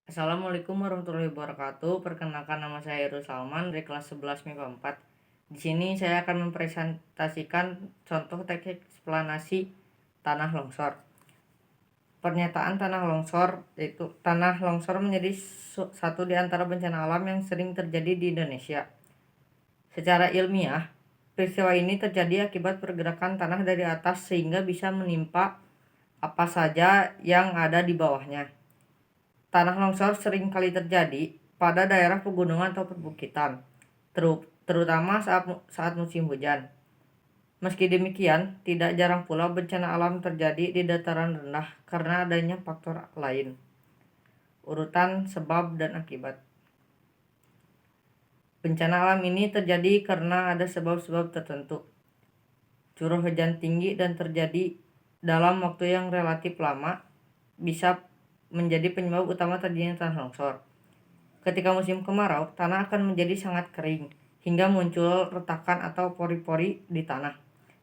Assalamualaikum warahmatullahi wabarakatuh. Perkenalkan, nama saya Heru Salman dari kelas 11 MIPA 4. Di sini saya akan mempresentasikan contoh teknik eksplanasi tanah longsor. Pernyataan tanah longsor yaitu tanah longsor menjadi satu di antara bencana alam yang sering terjadi di Indonesia. Secara ilmiah, peristiwa ini terjadi akibat pergerakan tanah dari atas sehingga bisa menimpa apa saja yang ada di bawahnya. Tanah longsor sering kali terjadi pada daerah pegunungan atau perbukitan, terutama saat musim hujan. Meski demikian, tidak jarang pula bencana alam terjadi di dataran rendah karena adanya faktor lain. Urutan sebab dan akibat. Bencana alam ini terjadi karena ada sebab-sebab tertentu. Curah hujan tinggi dan terjadi dalam waktu yang relatif lama bisa menjadi penyebab utama terjadinya tanah longsor. Ketika musim kemarau, tanah akan menjadi sangat kering hingga muncul retakan atau pori-pori di tanah.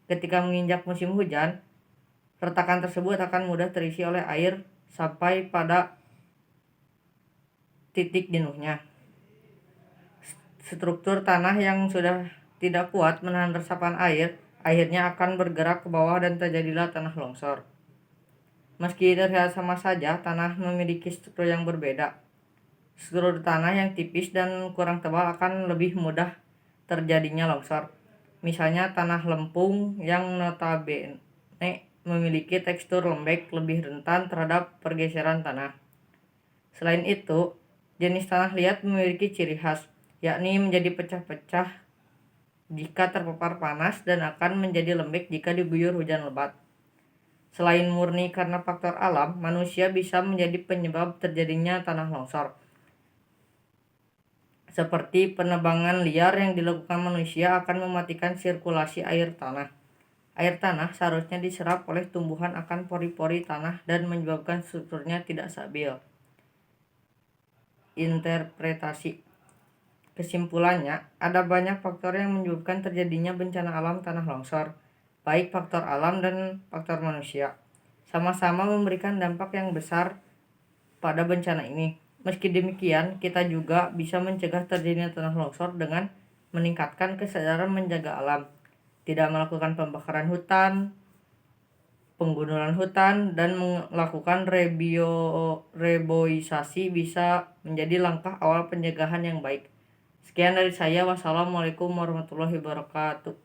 Ketika menginjak musim hujan, retakan tersebut akan mudah terisi oleh air sampai pada titik jenuhnya. Struktur tanah yang sudah tidak kuat menahan resapan air, akhirnya akan bergerak ke bawah dan terjadilah tanah longsor. Meski terlihat sama saja, tanah memiliki struktur yang berbeda. Struktur tanah yang tipis dan kurang tebal akan lebih mudah terjadinya longsor. Misalnya tanah lempung yang notabene memiliki tekstur lembek lebih rentan terhadap pergeseran tanah. Selain itu, jenis tanah liat memiliki ciri khas, yakni menjadi pecah-pecah jika terpapar panas dan akan menjadi lembek jika diguyur hujan lebat. Selain murni karena faktor alam, manusia bisa menjadi penyebab terjadinya tanah longsor. Seperti penebangan liar yang dilakukan manusia akan mematikan sirkulasi air tanah. Air tanah seharusnya diserap oleh tumbuhan akan pori-pori tanah dan menyebabkan strukturnya tidak stabil. Interpretasi. Kesimpulannya, ada banyak faktor yang menyebabkan terjadinya bencana alam tanah longsor, baik faktor alam dan faktor manusia. Sama-sama memberikan dampak yang besar pada bencana ini. Meski demikian, kita juga bisa mencegah terjadinya tanah longsor dengan meningkatkan kesadaran menjaga alam, tidak melakukan pembakaran hutan, penggundulan hutan, dan melakukan reboisasi bisa menjadi langkah awal pencegahan yang baik. Sekian dari saya. Wassalamualaikum warahmatullahi wabarakatuh.